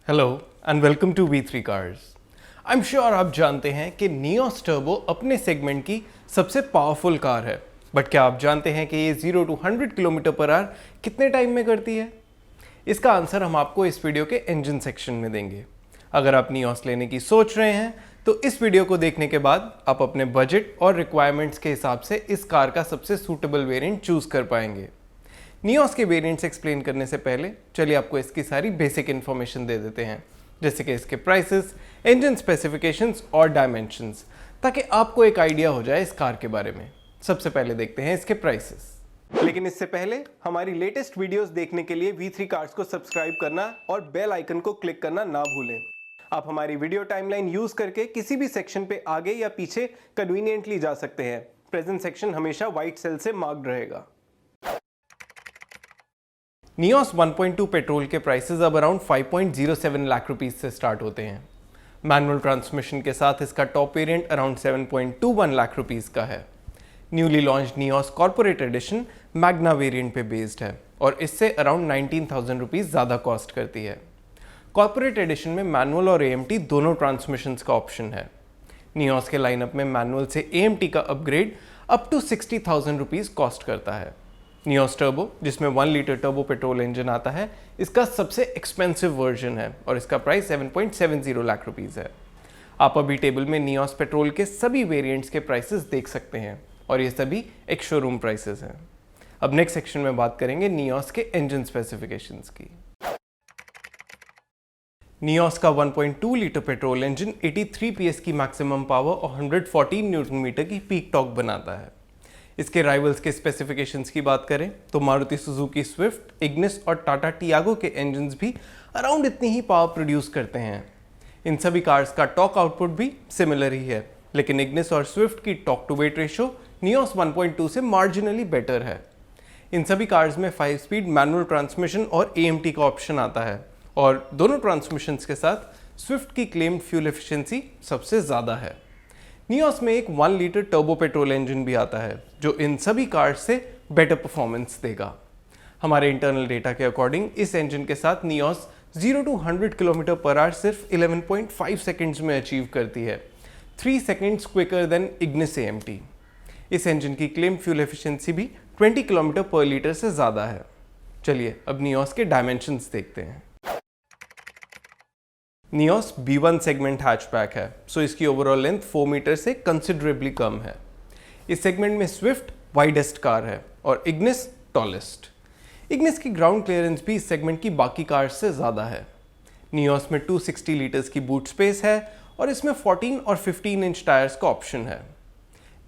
Hello and welcome to V3 cars. I am sure आप जानते हैं कि नियोस टर्बो अपने सेगमेंट की सबसे पावरफुल कार है, बट क्या आप जानते हैं कि ये 0 to 100 किलोमीटर पर आवर कितने टाइम में करती है? इसका आंसर हम आपको इस वीडियो के इंजन सेक्शन में देंगे। अगर आप नियोस लेने की सोच रहे हैं तो इस वीडियो को देखने के बाद आप अपने बजट और रिक्वायरमेंट्स के हिसाब से इस कार का सबसे सूटेबल वेरिएंट चूज कर पाएंगे। नियोस के वेरिएंट्स एक्सप्लेन करने से पहले चलिए आपको इसकी सारी बेसिक इन्फॉर्मेशन दे देते हैं, जैसे कि इसके प्राइसेस, इंजन स्पेसिफिकेशंस और डायमेंशंस, ताकि आपको एक आइडिया हो जाए इस कार के बारे में। सबसे पहले देखते हैं इसके प्राइसेस। लेकिन इससे पहले हमारी लेटेस्ट वीडियोस देखने के लिए V3 कार्स को सब्सक्राइब करना और बेल आइकन को क्लिक करना ना भूलें। आप हमारी वीडियो टाइमलाइन यूज करके किसी भी सेक्शन पे आगे या पीछे कन्वीनियंटली जा सकते हैं। प्रेजेंट सेक्शन हमेशा व्हाइट सेल से मार्क्ड रहेगा। नियोस 1.2 पेट्रोल के प्राइसेस अब अराउंड 5.07 लाख रुपीस से स्टार्ट होते हैं। मैनुअल ट्रांसमिशन के साथ इसका top variant around 7.21 lakh rupees का है। Newly launch Nios corporate edition Magna variant पे बेस्ड है और इससे अराउंड 19,000 रुपीस ज़्यादा कॉस्ट करती है। कॉर्पोरेट एडिशन में मैनुअल और AMT दोनों ट्रांसमिशंस का ऑप्शन है। नियोस के लाइनअप में मैनुअल से AMT का upgrade up to 60,000 rupees cost करता है। नियोस टर्बो, जिसमें 1 लीटर टर्बो पेट्रोल इंजन आता है, इसका सबसे एक्सपेंसिव वर्जन है और इसका प्राइस 7.70 लाख रुपीस है। आप अभी टेबल में नियोस पेट्रोल के सभी वेरिएंट्स के प्राइसेस देख सकते हैं और ये सभी एक शोरूम प्राइसेस हैं। अब नेक्स्ट सेक्शन में बात करेंगे नियोस के इंजन स्पेसिफिकेशंस की। नियोस का 1.2 लीटर पेट्रोल इंजन 83 PS की मैक्सिमम पावर और 114 न्यूटन मीटर की पीक टॉर्क बनाता है। इसके राइवल्स के स्पेसिफिकेशंस की बात करें तो मारुति सुजुकी स्विफ्ट, इग्निस और टाटा टियागो के इंजन्स भी अराउंड इतनी ही पावर प्रोड्यूस करते हैं। इन सभी कार्स का टॉर्क आउटपुट भी सिमिलर ही है, लेकिन इग्निस और स्विफ्ट की torque to weight ratio Nios 1.2 से मार्जिनली बेटर है। इन सभी कार्स में 5 स्पीड मैनुअल ट्रांसमिशन और AMT का ऑप्शन आता है और दोनों ट्रांसमिशंस के साथ स्विफ्ट की क्लेम्ड फ्यूल एफिशिएंसी सबसे ज़्यादा है। नियोस में एक 1 लीटर टर्बो पेट्रोल इंजन भी आता है जो इन सभी कार्स से बेटर परफॉर्मेंस देगा। हमारे इंटरनल डेटा के अकॉर्डिंग इस इंजन के साथ Nios 0 to 100 kilometre per hour सिर्फ 11.5 सेकंड्स में अचीव करती है, 3 seconds quicker than Ignis AMT। इस इंजन की क्लेम फ्यूल एफिशिएंसी भी 20 किलोमीटर पर लीटर से ज़्यादा है। चलिए अब नियोस के डायमेंशंस देखते हैं। नियोस B1 सेगमेंट हैचबैक है, सो इसकी ओवरऑल लेंथ 4 मीटर से कंसिडरेबली कम है। इस सेगमेंट में स्विफ्ट वाइडेस्ट कार है और इग्निस टॉलेस्ट। इग्निस की ग्राउंड क्लियरेंस भी इस सेगमेंट की बाकी कार्स से ज़्यादा है। नियोस में 260 लीटर्स की बूट स्पेस है और इसमें 14 और 15 इंच टायर्स का ऑप्शन है।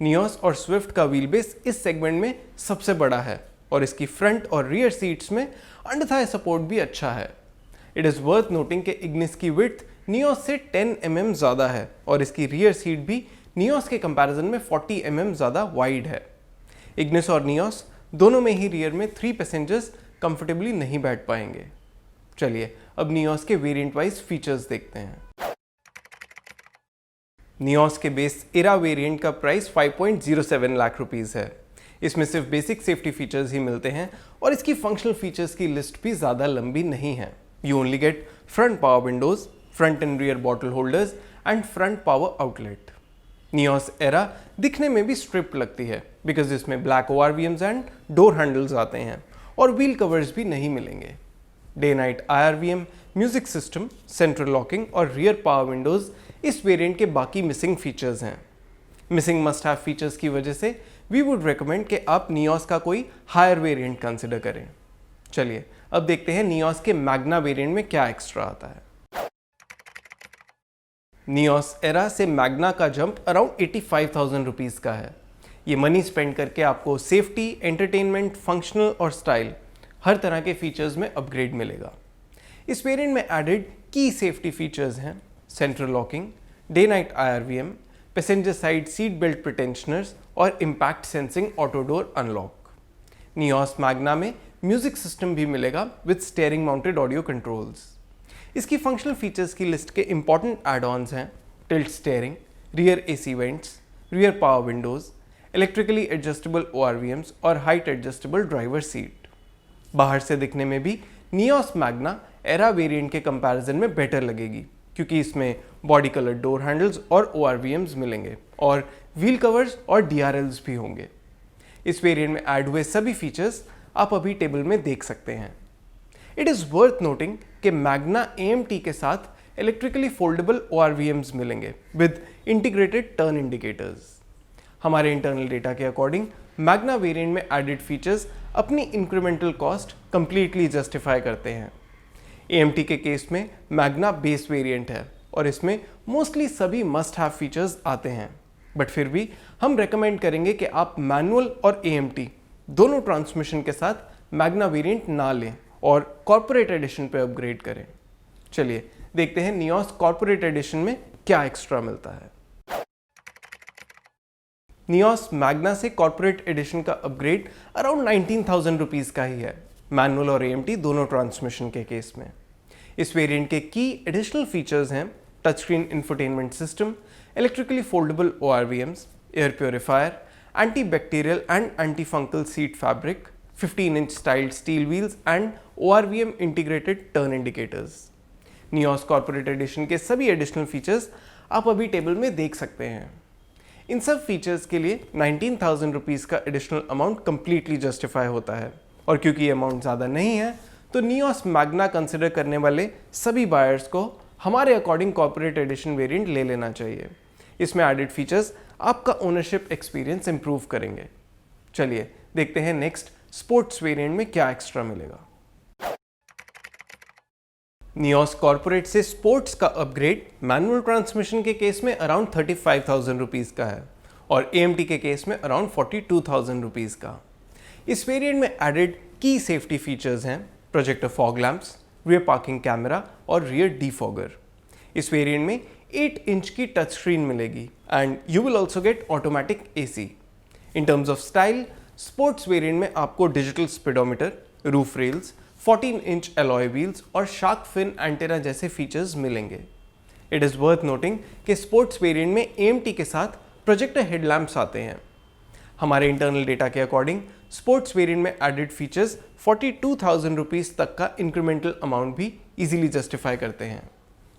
नियोस और स्विफ्ट का व्हील बेस इस सेगमेंट में सबसे बड़ा है और इसकी फ्रंट और रियर सीट्स में अंडर थाई सपोर्ट भी अच्छा है। इट इज़ वर्थ नोटिंग कि इग्निस की विड्थ नियोस से 10 mm ज़्यादा है और इसकी रियर सीट भी नियोस के कंपैरिजन में 40 mm ज़्यादा वाइड है। इग्निस और नियोस दोनों में ही रियर में 3 पैसेंजर्स कंफर्टेबली नहीं बैठ पाएंगे। चलिए अब नियोस के वेरिएंट वाइज फीचर्स देखते हैं। नियोस के बेस एरा वेरिएंट का प्राइस 5.07 लाख रुपीज़ है। इसमें सिर्फ बेसिक सेफ्टी फीचर्स ही मिलते हैं और इसकी फंक्शनल फीचर्स की लिस्ट भी ज़्यादा लंबी नहीं है। You only get front power windows, front and rear bottle holders and front power outlet. Nios era दिखने में भी स्ट्रिप लगती है बिकॉज इसमें black ORVMs and door handles आते हैं और व्हील कवर्स भी नहीं मिलेंगे। Day night IRVM, music system, central locking और रियर पावर विंडोज इस वेरिएंट के बाकी मिसिंग फीचर्स हैं। मिसिंग मस्ट हैव फीचर्स की वजह से वी वुड रिकमेंड कि आप नियोस का कोई हायर वेरिएंट कंसिडर करें। चलिए अब देखते हैं नियोस के मैग्ना वेरिएंट में क्या एक्स्ट्रा आता है। नियोस एरा से मैग्ना का जंप अराउंड 85,000 रुपीज़ का है। ये मनी स्पेंड करके आपको सेफ्टी, एंटरटेनमेंट, फंक्शनल और स्टाइल हर तरह के फीचर्स में अपग्रेड मिलेगा। इस वेरिएंट में एडेड की सेफ्टी फीचर्स हैं central locking, day night IRVM, passenger side seat belt pretensioners और impact sensing auto door unlock. Nios Magna में म्यूजिक सिस्टम भी मिलेगा with steering mounted audio controls. इसकी फंक्शनल फीचर्स की लिस्ट के इंपॉर्टेंट एड-ऑन्स हैं tilt steering, rear AC vents, rear power windows, electrically adjustable ORVMs और height adjustable driver seat. बाहर से दिखने में भी नियोस मैग्ना एरा वेरिएंट के कंपैरिजन में बेटर लगेगी, क्योंकि इसमें बॉडी कलर डोर हैंडल्स और ORVMs मिलेंगे और व्हील कवर्स और DRLs भी होंगे। इस वेरिएंट में ऐड हुए सभी फीचर्स आप अभी टेबल में देख सकते हैं। इट इज़ वर्थ नोटिंग कि मैग्ना AMT के साथ इलेक्ट्रिकली फोल्डेबल ORVMs मिलेंगे विद इंटीग्रेटेड टर्न इंडिकेटर्स। हमारे इंटरनल डेटा के अकॉर्डिंग मैग्ना वेरिएंट में एडेड फीचर्स अपनी इंक्रीमेंटल कॉस्ट कंप्लीटली जस्टिफाई करते हैं। AMT के केस में मैग्ना बेस वेरिएंट है और इसमें मोस्टली सभी मस्ट हैव फीचर्स आते हैं, बट फिर भी हम रेकमेंड करेंगे कि आप मैनुअल और AMT दोनों ट्रांसमिशन के साथ मैग्ना वेरिएंट ना लें और कॉर्पोरेट एडिशन पे अपग्रेड करें। चलिए देखते हैं नियोस कॉर्पोरेट एडिशन में क्या एक्स्ट्रा मिलता है। नियोस मैग्ना से कॉर्पोरेट एडिशन का अपग्रेड अराउंड 19,000 रुपीज़ का ही है, मैनुअल और AMT दोनों ट्रांसमिशन के केस में। इस वेरिएंट के की एडिशनल फीचर्स हैं touch screen infotainment system, electrically foldable ORVMs, air purifier, anti bacterial and anti fungal seat fabric, 15-inch styled steel wheels and ORVM integrated turn indicators. Nios corporate edition के सभी additional features आप अभी table में देख सकते हैं। इन सब features के लिए 19,000 रुपीज़ का एडिशनल अमाउंट कंप्लीटली जस्टिफाई होता है, और क्योंकि ये अमाउंट ज़्यादा नहीं है तो नियोस मैग्ना कंसिडर करने वाले सभी बायर्स को हमारे अकॉर्डिंग कॉर्पोरेट एडिशन वेरिएंट ले लेना चाहिए। इसमें एडेड फीचर्स आपका ओनरशिप एक्सपीरियंस इंप्रूव करेंगे। चलिए देखते हैं नेक्स्ट स्पोर्ट्स वेरिएंट में क्या एक्स्ट्रा मिलेगा। नियोस कॉर्पोरेट से स्पोर्ट्स का अपग्रेड मैनुअल ट्रांसमिशन के केस में अराउंड 35,000 रुपीज़ का है और AMT के केस में अराउंड 42,000 रुपीज़ का। इस वेरिएंट में एडेड की सेफ्टी फीचर्स हैं projector fog lamps, rear parking camera और रियर डिफॉगर। इस वेरिएंट में 8 इंच की टच स्क्रीन मिलेगी and you will also get automatic AC। In terms of style, sports variant में आपको digital speedometer, roof rails, 14-inch alloy wheels और shark fin antenna जैसे features मिलेंगे। इट इज़ वर्थ नोटिंग कि sports variant में AMT के साथ projector headlamps आते हैं। हमारे इंटरनल डेटा के अकॉर्डिंग स्पोर्ट्स वेरिएंट में एडेड फीचर्स 42,000 रुपीज़ तक का इंक्रीमेंटल अमाउंट भी इजीली जस्टिफाई करते हैं।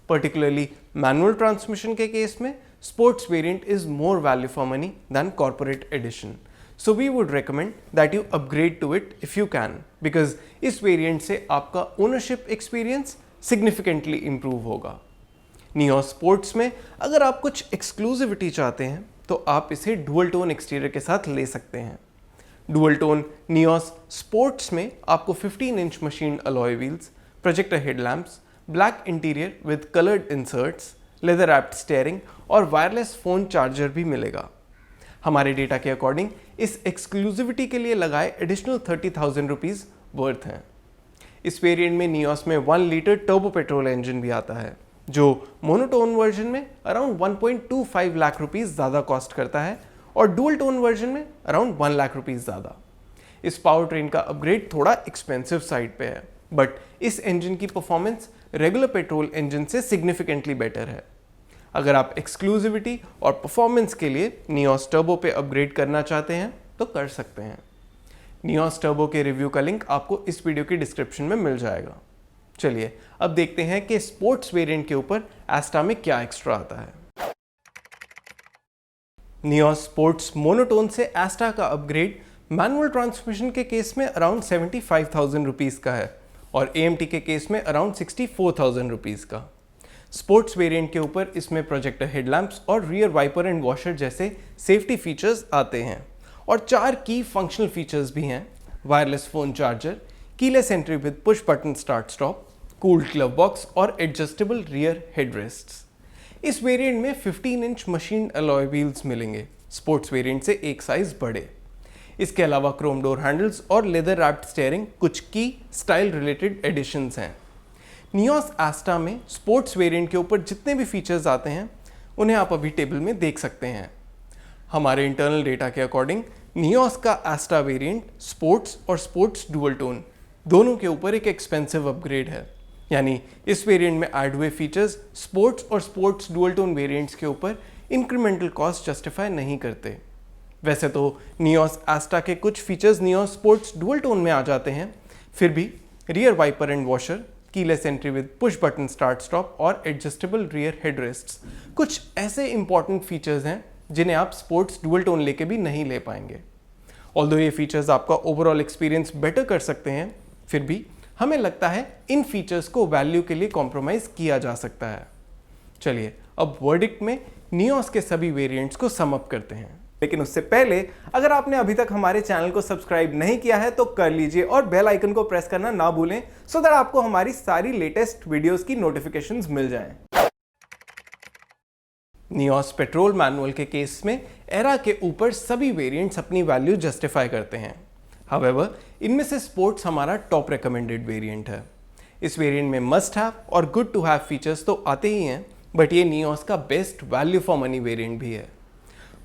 पर्टिकुलरली मैनुअल ट्रांसमिशन के केस में sports variant is more value for money than corporate edition, so we would recommend that you upgrade to it if you can, because इस variant से आपका ownership experience significantly improve होगा। Nios sports में अगर आप कुछ exclusivity चाहते हैं तो आप इसे डुअल टोन एक्सटीरियर के साथ ले सकते हैं। डुअल टोन नियोस स्पोर्ट्स में आपको 15-inch machine alloy wheels, projector headlamps, black interior with coloured inserts, leather wrapped steering और वायरलेस फ़ोन चार्जर भी मिलेगा। हमारे डेटा के अकॉर्डिंग इस एक्सक्लूसिविटी के लिए लगाए एडिशनल 30,000 रुपीज़ वर्थ हैं। इस वेरिएंट में नियोस में 1 लीटर टर्बो पेट्रोल इंजन भी आता है, जो मोनोटोन वर्जन में अराउंड 1.25 लाख रुपीज़ ज़्यादा कॉस्ट करता है और डुअल टोन वर्जन में अराउंड 1 लाख रुपीज़ ज़्यादा। इस पावर ट्रेन का अपग्रेड थोड़ा एक्सपेंसिव साइड पे है, बट इस इंजन की परफॉर्मेंस रेगुलर पेट्रोल इंजन से सिग्निफिकेंटली बेटर है। अगर आप एक्सक्लूसिविटी और परफॉर्मेंस के लिए नियोस टर्बो पे अपग्रेड करना चाहते हैं तो कर सकते हैं। नियोस टर्बो के रिव्यू का लिंक आपको इस वीडियो की डिस्क्रिप्शन में मिल जाएगा। चलिए अब देखते हैं कि स्पोर्ट्स वेरिएंट के ऊपर एस्टा में क्या एक्स्ट्रा आता है। नियोस स्पोर्ट्स मोनोटोन से एस्टा का अपग्रेड मैनुअल ट्रांसमिशन के केस में अराउंड 75,000 रुपीज़ का है और AMT के केस में अराउंड 64,000 रुपीज़ का। स्पोर्ट्स वेरिएंट के ऊपर इसमें प्रोजेक्टर हेडलैम्प्स और रियर वाइपर एंड वॉशर जैसे सेफ्टी फीचर्स आते हैं और 4 की फंक्शनल फीचर्स भी हैं: wireless phone charger, keyless entry with push button start stop, cooled glove box और एडजस्टेबल रियर हेडरेस्ट्स। इस वेरिएंट में 15-inch मशीन अलॉय व्हील्स मिलेंगे, स्पोर्ट्स वेरिएंट से एक साइज बड़े। इसके अलावा क्रोम डोर हैंडल्स और लेदर रैप्ड स्टीयरिंग कुछ की स्टाइल रिलेटेड एडिशंस हैं। नियोस एस्टा में स्पोर्ट्स वेरिएंट के ऊपर जितने भी फीचर्स आते हैं उन्हें आप अभी टेबल में देख सकते हैं। हमारे इंटरनल डेटा के अकॉर्डिंग नियोस का एस्टा वेरिएंट स्पोर्ट्स और स्पोर्ट्स डुअल टोन दोनों के ऊपर एक एक्सपेंसिव अपग्रेड है, यानी इस वेरिएंट में ऐड हुए फीचर्स स्पोर्ट्स और स्पोर्ट्स डुअल टोन वेरिएंट्स के ऊपर इंक्रीमेंटल कॉस्ट जस्टिफाई नहीं करते। वैसे तो नियोस एस्टा के कुछ features Nios sports dual tone में आ जाते हैं, फिर भी rear wiper and washer, keyless entry with push button start stop और एडजस्टेबल रियर हेडरेस्ट्स कुछ ऐसे इंपॉर्टेंट फीचर्स हैं जिन्हें आप स्पोर्ट्स डुअल टोन लेके भी नहीं ले पाएंगे। ऑल्दो ये फीचर्स आपका ओवरऑल एक्सपीरियंस बेटर कर सकते हैं, फिर भी हमें लगता है इन फीचर्स को वैल्यू के लिए कॉम्प्रोमाइज किया जा सकता है। चलिए अब वर्डिक्ट में नियोस के सभी वेरिएंट्स को सम अप करते हैं। लेकिन उससे पहले अगर आपने अभी तक हमारे चैनल को सब्सक्राइब नहीं किया है तो कर लीजिए और बेल आइकन को प्रेस करना ना भूलें सो दैट आपको हमारी सारी लेटेस्ट वीडियोस की नोटिफिकेशंस मिल जाएं। नियोस पेट्रोल मैनुअल के केस में एरा के ऊपर सभी वेरिएंट्स अपनी वैल्यू जस्टिफाई करते हैं। हाउएवर इनमें से स्पोर्ट्स हमारा टॉप रिकमेंडेड वेरिएंट है। इस वेरिएंट में मस्ट हैव और गुड टू हैव फीचर्स तो आते ही हैं, बट ये नियोस का best value for money variant भी है।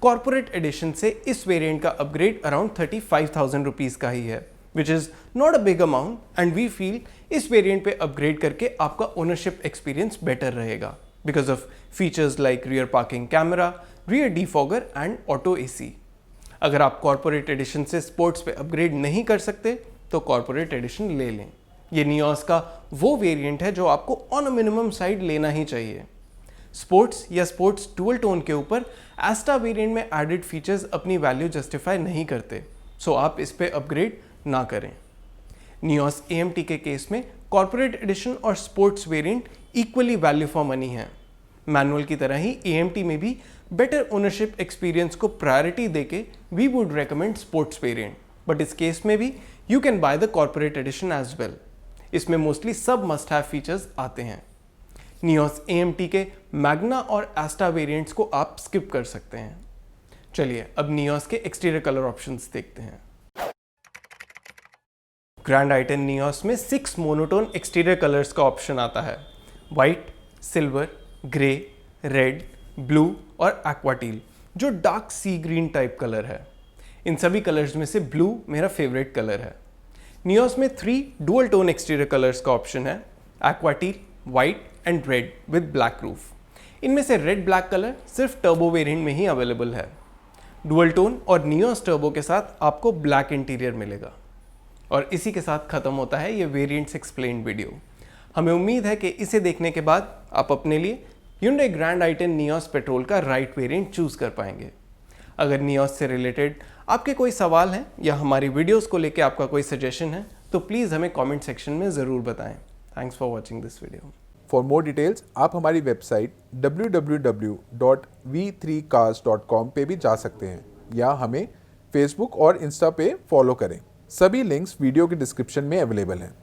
कॉर्पोरेट एडिशन से इस वेरिएंट का अपग्रेड अराउंड 35,000 रुपीज़ का ही है, which is not a big amount and we feel इस वेरिएंट पे अपग्रेड करके आपका ओनरशिप एक्सपीरियंस बेटर रहेगा because of features like rear parking camera, rear defogger and auto AC. अगर आप कॉर्पोरेट एडिशन से स्पोर्ट्स पे अपग्रेड नहीं कर सकते तो कॉर्पोरेट एडिशन ले लें। ये नियोस का वो वेरिएंट है जो आपको ऑन अ मिनिमम साइड लेना ही चाहिए। स्पोर्ट्स या स्पोर्ट्स डुअल टोन के ऊपर एस्टा वेरिएंट में एडेड फीचर्स अपनी वैल्यू जस्टिफाई नहीं करते, सो आप इस पे अपग्रेड ना करें। नियोस AMT के केस में कॉर्पोरेट एडिशन और sports variant equally value for money है। मैनुअल की तरह ही AMT में भी बेटर ओनरशिप एक्सपीरियंस को प्रायोरिटी देके we would recommend sports variant, but इस केस में भी you can buy the corporate edition as well. इसमें मोस्टली सब मस्ट हैव फीचर्स आते हैं। नियोस AMT के मैग्ना और एस्टा वेरिएंट्स को आप स्किप कर सकते हैं। चलिए अब नियोस के एक्सटीरियर कलर ऑप्शंस देखते हैं। ग्रैंड आई10 नियोस में 6 मोनोटोन एक्सटीरियर कलर्स का ऑप्शन आता है। White, silver, grey, red, blue और एक्वाटील, जो डार्क सी ग्रीन टाइप कलर है। इन सभी कलर्स में से ब्लू मेरा फेवरेट कलर है। नियोस में 3 डुअल टोन एक्सटीरियर कलर्स का ऑप्शन है, aqua teal, white and red with black roof. इनमें से रेड ब्लैक कलर सिर्फ टर्बो वेरिएंट में ही अवेलेबल है। डुअल टोन और नियोस टर्बो के साथ आपको ब्लैक इंटीरियर मिलेगा। और इसी के साथ खत्म होता है ये वेरिएंट्स एक्सप्लेन्ड वीडियो। हमें उम्मीद है कि इसे देखने के बाद आप अपने लिए Hyundai grand i10 Nios petrol का राइट वेरिएंट चूज कर पाएंगे। अगर नियोस से रिलेटेड आपके कोई सवाल हैं या हमारी वीडियोस को लेके आपका कोई सजेशन है तो प्लीज़ हमें कमेंट सेक्शन में ज़रूर बताएं। Thanks for watching this video. For more details आप हमारी वेबसाइट www.v3cars.com पे भी जा सकते हैं या हमें फेसबुक और इंस्टा पे फॉलो करें। सभी लिंक्स वीडियो के डिस्क्रिप्शन में अवेलेबल हैं।